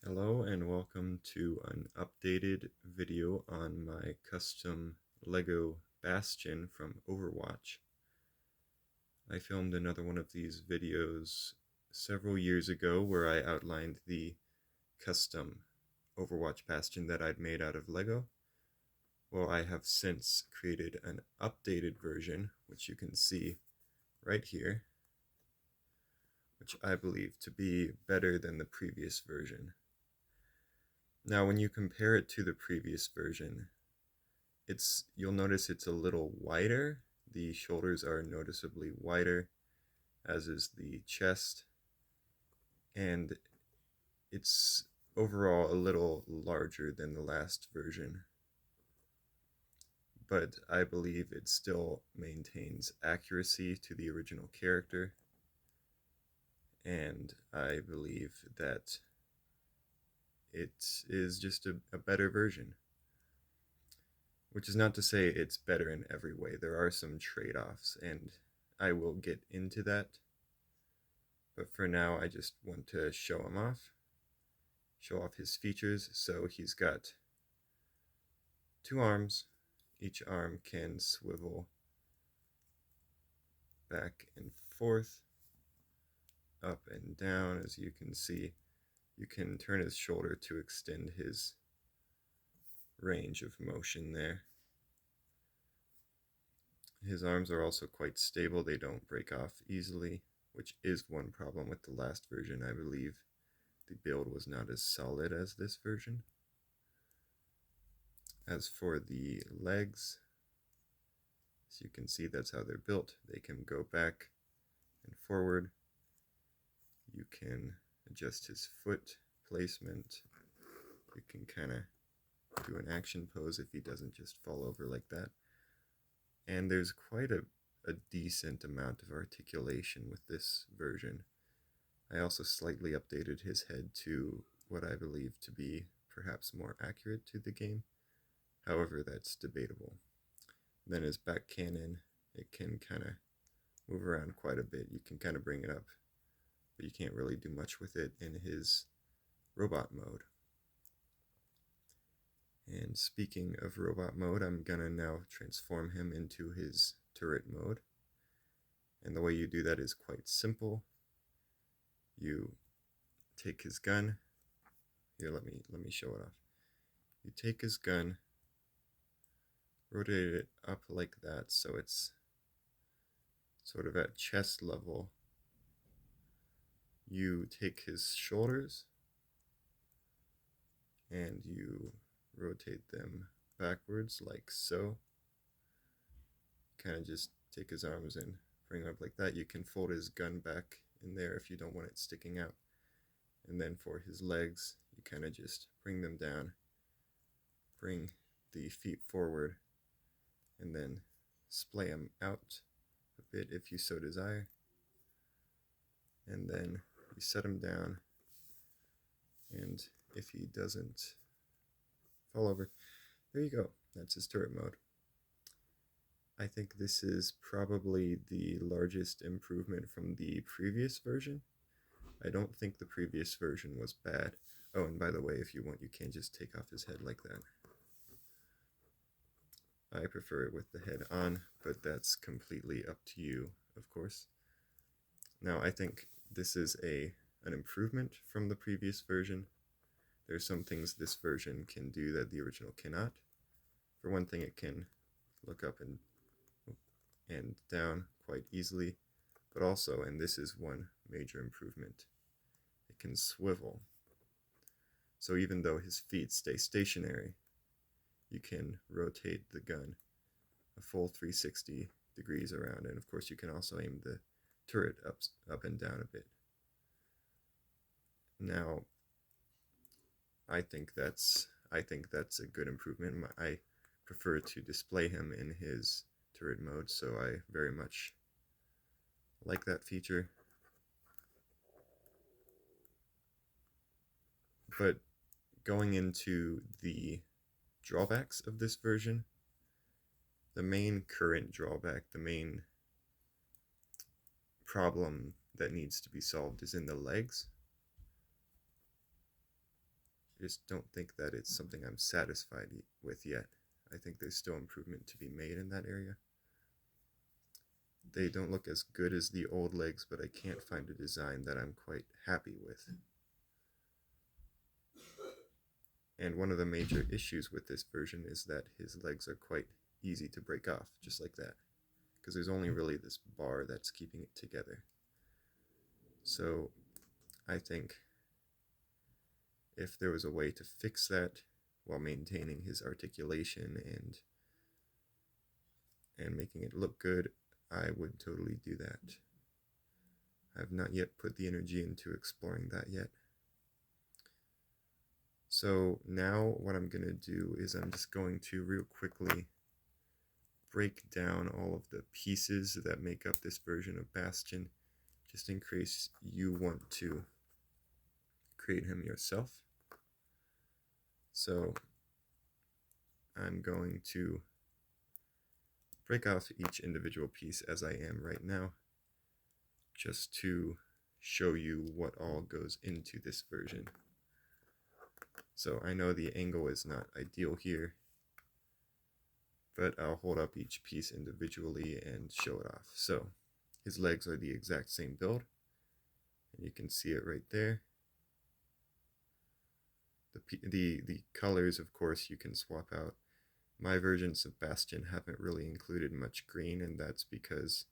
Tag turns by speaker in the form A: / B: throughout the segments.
A: Hello and welcome to an updated video on my custom Lego Bastion from Overwatch. I filmed another one of these videos several years ago where I outlined the custom Overwatch Bastion that I'd made out of Lego. Well, I have since created an updated version, which you can see right here, which I believe to be better than the previous version. Now, when you compare it to the previous version, you'll notice it's a little wider. The shoulders are noticeably wider, as is the chest, and it's overall a little larger than the last version. But I believe it still maintains accuracy to the original character, and I believe that it is just a better version. Which is not to say it's better in every way. There are some trade-offs, and I will get into that. But for now, I just want to show off his features. So he's got 2 arms. Each arm can swivel back and forth, up and down. As you can see, you can turn his shoulder to extend his range of motion there. His arms are also quite stable. They don't break off easily, which is one problem with the last version. I believe the build was not as solid as this version. As for the legs, as you can see, that's how they're built. They can go back and forward. You can adjust his foot placement. You can kind of do an action pose if he doesn't just fall over like that. And there's quite a decent amount of articulation with this version. I also slightly updated his head to what I believe to be perhaps more accurate to the game. However, that's debatable. Then his back cannon, it can kind of move around quite a bit. You can kind of bring it up, but you can't really do much with it in his robot mode. And speaking of robot mode, I'm gonna now transform him into his turret mode. And the way you do that is quite simple. You take his gun. Here, let me show it off. You take his gun, rotate it up like that so it's sort of at chest level. You take his shoulders and you rotate them backwards like so. Kind of just take his arms and bring it up like that. You can fold his gun back in there if you don't want it sticking out. And then for his legs, you kind of just bring them down, bring the feet forward, and then splay them out a bit if you so desire. And then you set him down, and if he doesn't fall over, there you go. That's his turret mode. I think this is probably the largest improvement from the previous version. I don't think the previous version was bad. Oh, and by the way, if you want, you can just take off his head like that. I prefer it with the head on, but that's completely up to you, of course. Now, I think this is an improvement from the previous version. There's some things this version can do that the original cannot. For one thing, it can look up and down quite easily, but also, and this is one major improvement, it can swivel. So even though his feet stay stationary, you can rotate the gun a full 360 degrees around, and of course you can also aim the turret up and down a bit. Now, I think that's a good improvement. I prefer to display him in his turret mode, so I very much like that feature. But going into the drawbacks of this version, the main current drawback, the main problem that needs to be solved is in the legs. I just don't think that it's something I'm satisfied with yet. I think there's still improvement to be made in that area. They don't look as good as the old legs, but I can't find a design that I'm quite happy with. And one of the major issues with this version is that his legs are quite easy to break off, just like that, because there's only really this bar that's keeping it together. So I think if there was a way to fix that while maintaining his articulation and making it look good, I would totally do that. I've not yet put the energy into exploring that yet. So now what I'm going to do is I'm just going to real quickly break down all of the pieces that make up this version of Bastion, just in case you want to create him yourself. So I'm going to break off each individual piece as I am right now, just to show you what all goes into this version. So I know the angle is not ideal here, but I'll hold up each piece individually and show it off. So his legs are the exact same build, and you can see it right there. The colors, of course, you can swap out. My versions of Bastion haven't really included much green, and that's because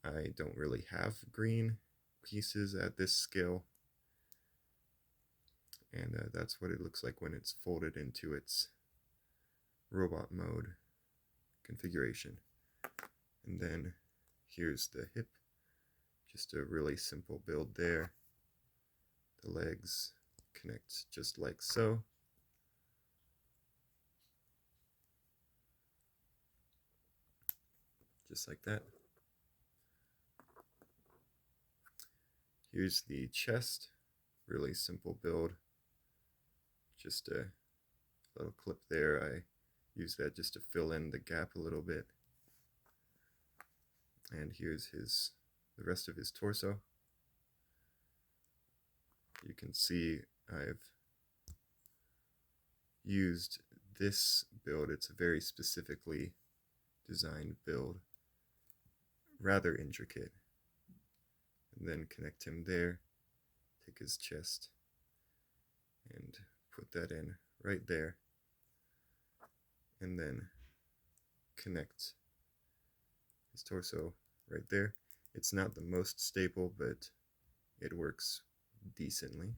A: I don't really have green pieces at this scale. And that's what it looks like when it's folded into its robot mode configuration. And then here's the hip, just a really simple build there. The legs connect just like so. Just like that. Here's the chest, really simple build. Just a little clip there. I use that just to fill in the gap a little bit. And here's the rest of his torso. You can see I've used this build. It's a very specifically designed build, rather intricate. And then connect him there, take his chest, and put that in right there, and then connect his torso right there. It's not the most stable, but it works decently.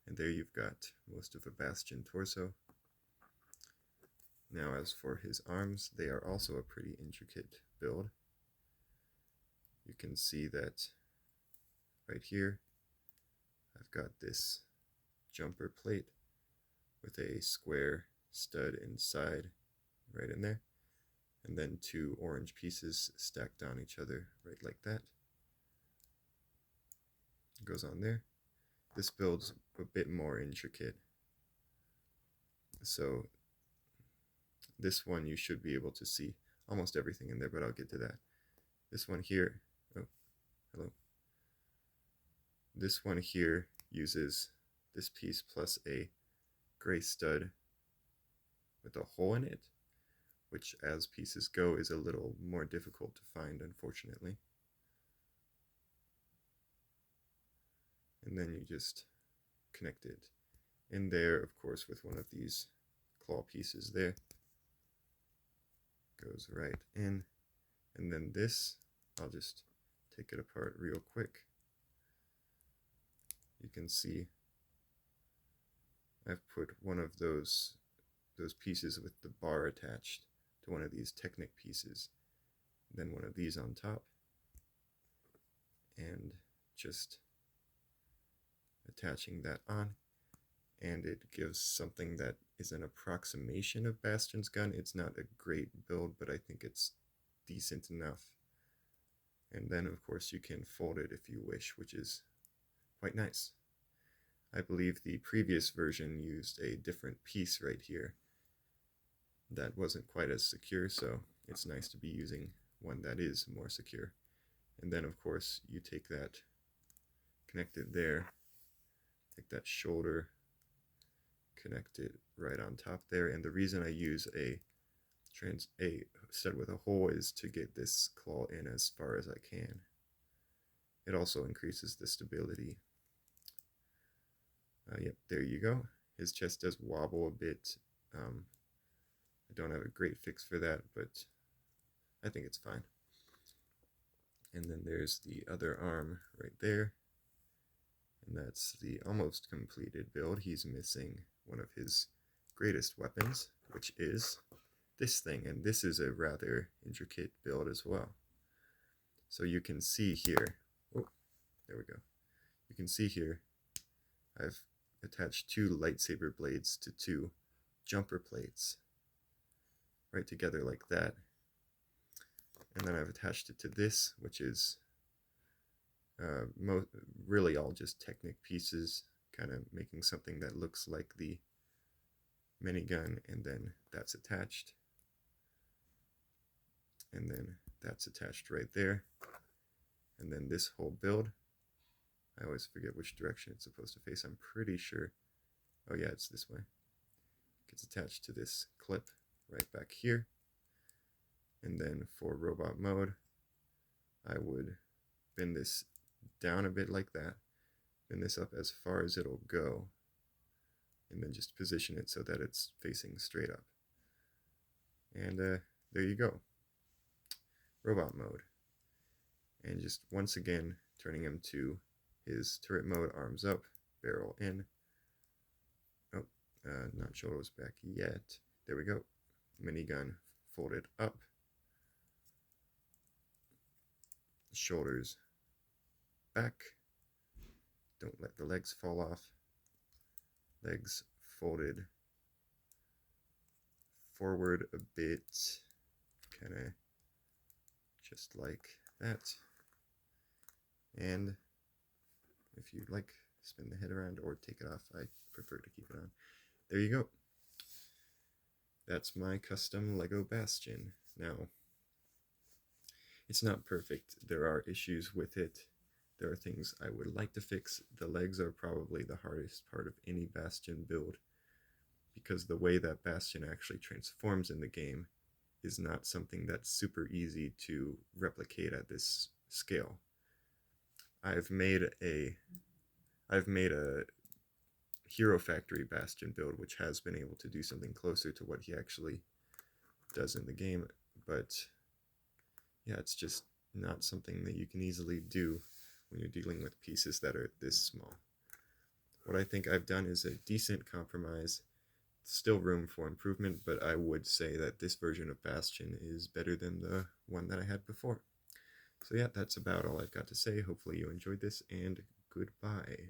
A: And there you've got most of a Bastion torso. Now as for his arms, they are also a pretty intricate build. You can see that right here I've got this jumper plate with a square stud inside right in there, and then two orange pieces stacked on each other right like that. It goes on there. This build's a bit more intricate, so this one you should be able to see almost everything in there, but I'll get to that. This one here, oh, hello. This one here uses this piece plus a gray stud with a hole in it, which as pieces go is a little more difficult to find, unfortunately. And then you just connect it in there, of course, with one of these claw pieces there. Goes right in. And then this, I'll just take it apart real quick. You can see I've put one of those pieces with the bar attached to one of these Technic pieces, then one of these on top, and just attaching that on, and it gives something that is an approximation of Bastion's gun. It's not a great build, but I think it's decent enough. And then of course you can fold it if you wish, which is quite nice. I believe the previous version used a different piece right here that wasn't quite as secure, so it's nice to be using one that is more secure. And then of course you take that, connect it there, take that shoulder, connect it right on top there. And the reason I use a stud with a hole is to get this claw in as far as I can. It also increases the stability. Yep, there you go. His chest does wobble a bit. I don't have a great fix for that, but I think it's fine. And then there's the other arm right there. And that's the almost completed build. He's missing one of his greatest weapons, which is this thing. And this is a rather intricate build as well. So you can see here, oh, there we go. You can see here, I've attached 2 lightsaber blades to 2 jumper plates right together like that. And then I've attached it to this, which is really all just Technic pieces, kind of making something that looks like the minigun, and then that's attached. And then that's attached right there. And then this whole build, I always forget which direction it's supposed to face. I'm pretty sure, oh yeah, it's this way. Gets attached to this clip right back here. And then for robot mode, I would bend this down a bit like that, bend this up as far as it'll go, and then just position it so that it's facing straight up. And there you go, robot mode. And just once again turning him to his turret mode, arms up, barrel in. Oh, not shoulders back yet. There we go. Minigun folded up. Shoulders back. Don't let the legs fall off. Legs folded forward a bit, kind of just like that. And if you'd like, spin the head around or take it off. I prefer to keep it on. There you go. That's my custom Lego Bastion. Now, it's not perfect. There are issues with it. There are things I would like to fix. The legs are probably the hardest part of any Bastion build, because the way that Bastion actually transforms in the game is not something that's super easy to replicate at this scale. I've made a Hero Factory Bastion build which has been able to do something closer to what he actually does in the game, but yeah, it's just not something that you can easily do when you're dealing with pieces that are this small. What I think I've done is a decent compromise. Still room for improvement, but I would say that this version of Bastion is better than the one that I had before. So yeah, that's about all I've got to say. Hopefully you enjoyed this, and goodbye.